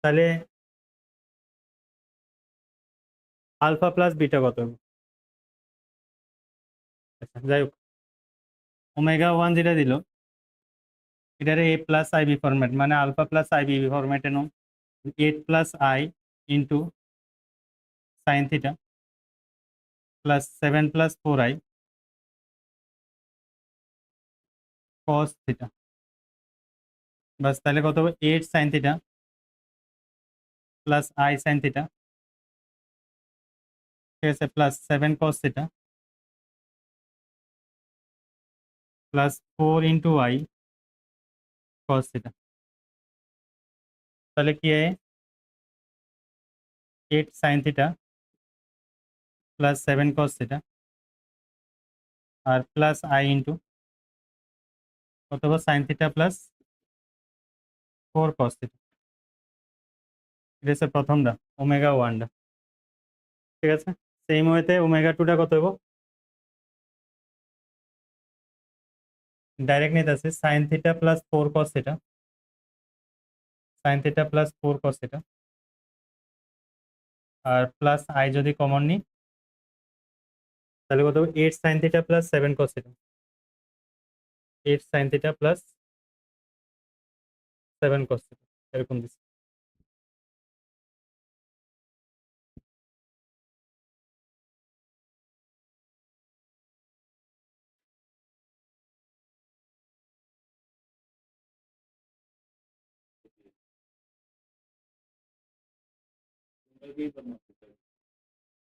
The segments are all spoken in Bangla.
তাহলে আলফা প্লাস বিটা কত হবে? আচ্ছা যাই হোক, ওমেগা ওয়ান যেটা দিল এটারে a plus i b format, মানে আলফা প্লাস আই বি ফরম্যাটে নো 8 plus i into sine theta plus 7 plus 4i cos theta. বাস তাহলে কত হবে? 8 sine theta plus i sine theta, ঠিক আছে, plus 7 cos theta plus 4 into i cos theta. তাহলে কি হয়? 8 sine theta plus 7 cos theta আর প্লাস আই ইন্টু অথবা sine theta plus 4 cos theta. এটা হচ্ছে প্রথমটা, ওমেগা ওয়ানটা, ঠিক আছে। সেম ওয়েতে ওমেগা টুটা কত হবো? ডাইরেক্ট নিতে আছে sine theta plus 4 cos theta, sine theta plus 4 cos theta আর প্লাস আই যদি কমন নিই তাহলে কত হবে? 8 sine theta plus 7 cos theta, 8 sine theta plus 7 cos theta, এরকম দিচ্ছে।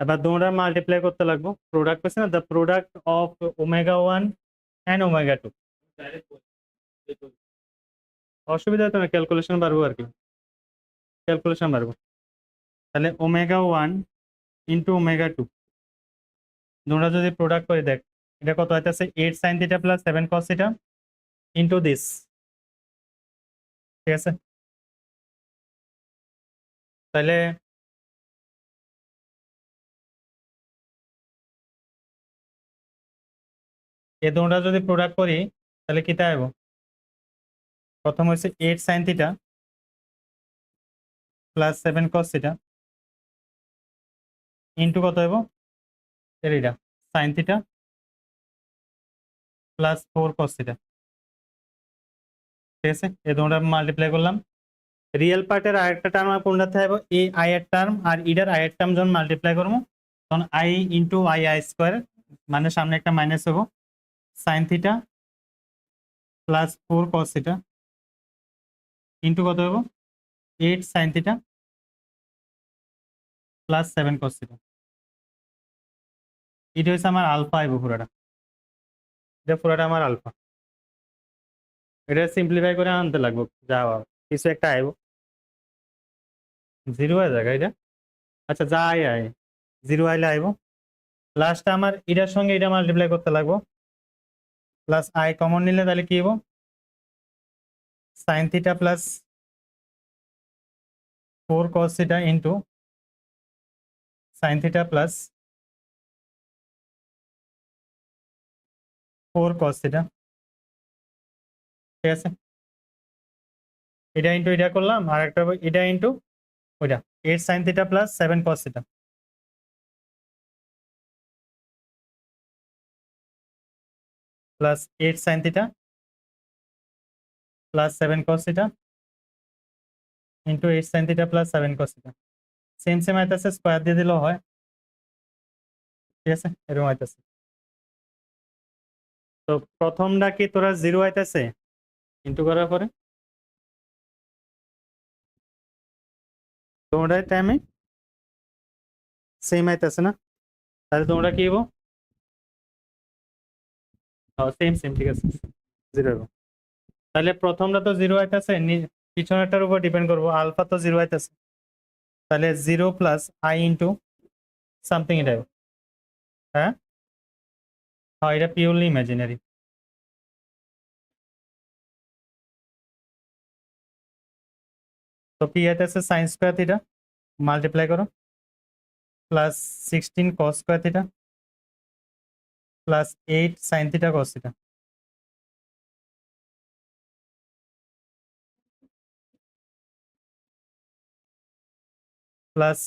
এবার তোমরা মাল্টিপ্লাই করতে লাগবো, প্রোডাক্ট আছে না, the product of omega one and omega two. অসুবিধা তো না, ক্যালকুলেশন পারবো আর কি, ক্যালকুলেশন পারবো। তাহলে omega one into omega two তোমরা যদি প্রোডাক্ট করে দেখ, এটা কত হইতেছে? 8 sine theta plus 7 cos theta into this, ঠিক আছে। তাহলে এ তোমরা যদি প্রোডাক্ট করি তাহলে কি তাই হবো? প্রথম হচ্ছে 8 sine theta plus 7 cos theta into কত হইব? এটা sign theta plus 4 cos theta, ঠিক আছে। এ তোমরা মাল্টিপ্লাই করলাম। রিয়েল পার্টের আরেকটা টার্ম আর কোনটাতে হবে? এই আই এর টার্ম আর ইডার আই এর টার্ম যখন মাল্টিপ্লাই করবো তখন I into I I square, মানে সামনে একটা মাইনাস হবো, sign theta plus 4 cos theta into কত হবো? 8 sine theta plus 7 cos theta. এটা হচ্ছে আমার আলফা আইব পুরাটা, এটা পুরাটা আমার আলফা। এটা সিম্পলিফাই করে আনতে লাগবো, যা কিছু একটা আইব, জিরো আয় জায়গা এটা। আচ্ছা যা আয় আয়, জিরো আইলে আইব। লাস্টে আমার এটার সঙ্গে এটা মাল্টিপ্লাই করতে লাগবো, প্লাস আই কমন নিলে তাহলে কি হবো? Sign theta plus 4 cos theta into sine theta plus 4 cos theta, ঠিক আছে। এটা ইন্টু এটা করলাম, আর একটা এটা ইন্টু ওইটা 8 sine theta plus 7 cos theta plus 8 sine theta plus 7 cos theta into 8 sine theta plus 7 cos theta. Same same আইতাছে, স্কোয়ার দিয়ে দিলেও হয়, ঠিক আছে, এরকম আইতাছে। তো প্রথমটা কি তোরা জিরো আইতাছে ইন্টু করার পরে তোমরা টাইমে সেম আইতাছে না? তাহলে তোমরা কি হবো? সেম সেম, ঠিক আছে, জিরো হবো। তাহলে প্রথমটা তো জিরো আইতাছে, পিছনেরটার উপর ডিপেন্ড করবো, আলফা তো জিরো আইতাছে, তাহলে 0 প্লাস আই ইন্টু সামথিং এটা হবে। হ্যাঁ হ্যাঁ, এটা পিওরলি ইমাজিনারি। তো কি আইতাছে? সাইন স্কোয়ার থিটা মাল্টিপ্লাই করো plus 16 cos square theta plus 8 sine theta cos theta. Plus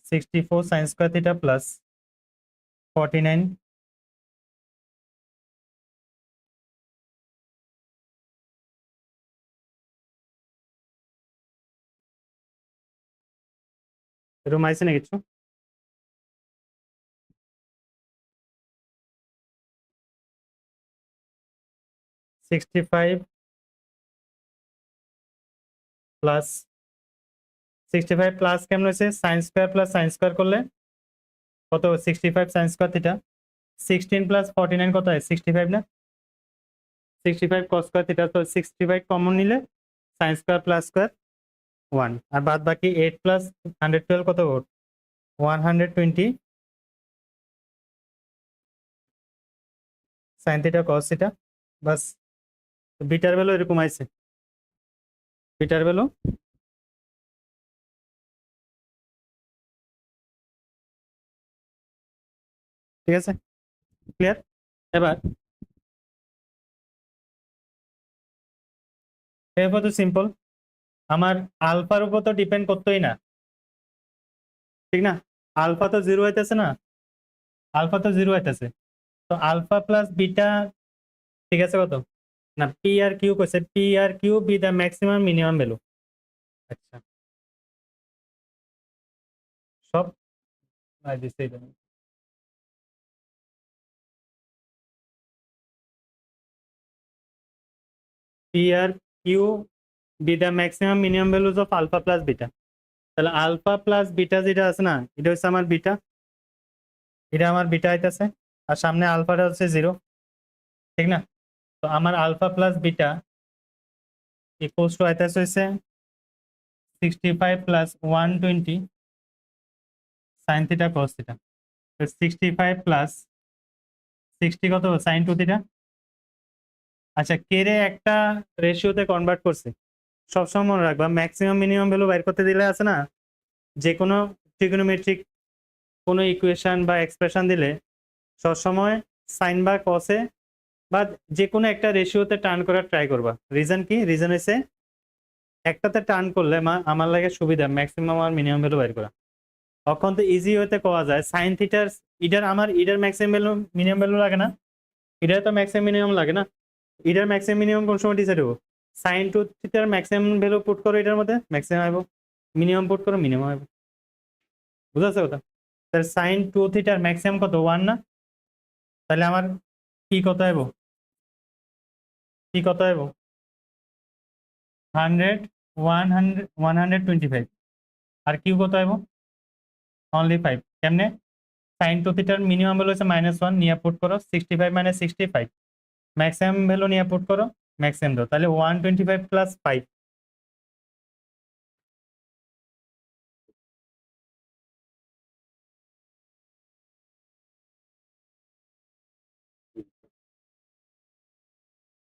64 sine square theta plus 49 এরকম আইসে না কিছু? সিক্সটি ফাইভ প্লাস 65 প্লাস কেমন হয়েছে sine square plus sine square করলে কত 65 সাইন স্কোয়ার থিটা 16 প্লাস 49 কত হয় 65 না 65 কস স্কোয়ার থিটা তো 65 কমন নিলে সাইন স্কোয়ার প্লাস স্কোয়ার 1 আর বাদ বাকি 8 প্লাস 112 কত 120 সাইন থিটা কস থিটা বাস বিটার ভ্যালু এরকম আইছে বিটার ভ্যালু ঠিক আছে ক্লিয়ার এবার এরপর তো সিম্পল আমার আলফার উপর তো ডিপেন্ড করতেই না ঠিক না আলফা তো জিরো হইতেছে না আলফা তো জিরো হইতেছে তো আলফা প্লাস বিটা ঠিক আছে কত না পি আর কিউ কইছে পি আর Q be the maximum minimum value আচ্ছা সব দিছে পি আর Q be the maximum minimum values of alpha plus beta তাহলে আলফা প্লাস বিটা যেটা আছে না এটা হচ্ছে আমার বিটা এটা আমার বিটা আইতেছে আর সামনে আলফাটা হচ্ছে জিরো ঠিক না তো আমার alpha plus beta equals to আইতেছে হচ্ছে 65 plus 120 sine theta cos theta তো 65 প্লাস 60 কত সাইন টু থিটা আচ্ছা কে রে একটা রেশিওতে কনভার্ট করছে সবসময় মনে রাখবা ম্যাক্সিমাম মিনিমাম ভ্যালু বাইর করতে দিলে আছে না যে কোনো ট্রিগোনোমেট্রিক কোনো ইকুয়েশন বা এক্সপ্রেশন দিলে সবসময় সাইন বা কসে বা যে কোনো একটা রেশিওতে টার্ন করার ট্রাই করবা রিজন কি রিজন হচ্ছে একটাতে টার্ন করলে আমার লাগে সুবিধা ম্যাক্সিমাম আর মিনিমাম ভ্যালু বাইর করা তখন তো ইজি হতে পাওয়া যায় সাইন থিটার ইডার ম্যাক্সিমাম ভ্যালু মিনিমাম ভ্যালু লাগে না ইডার তো ম্যাক্সিমাম মিনিমাম লাগে না ইডার ম্যাক্সিমাম মিনিমাম কোন সময় ডিসাইড হবো সাইন টু থিটার ম্যাক্সিমাম ভ্যালু পুট করো এটার মধ্যে ম্যাক্সিমাম আইব মিনিমাম পুট করো মিনিমাম আইব বুঝাচ্ছে কথা তাহলে সাইন টু থিটার ম্যাক্সিমাম কত 1 না তাহলে আমার কি কত আইব কি কত আইব 100 125 আর কিউ কত আইব অনলি 5 কেমনে সাইন টু থিটার মিনিমাম ভ্যালু হচ্ছে -1 নিয়ে পুট করো 65 - 65 ম্যাক্সিমাম ভ্যালু নিয়ে পুট করো ম্যাক্সিমাম দাও তাহলে 125 প্লাস 5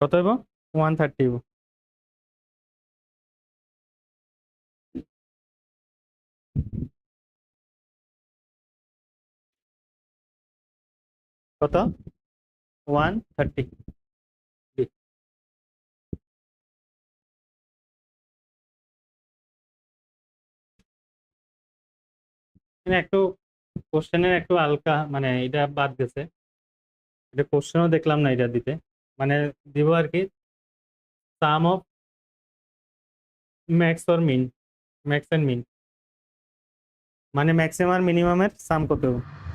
কত হইব 130 হইব কত 130 একটু কোশ্চেনের একটু হালকা মানে এটা বাদ গেছে এটা কোশ্চেনও দেখলাম না এটা দিতে মানে দিব আর কি sum of max or min max and min মানে ম্যাক্সিমাম আর মিনিমামের সাম কত হবে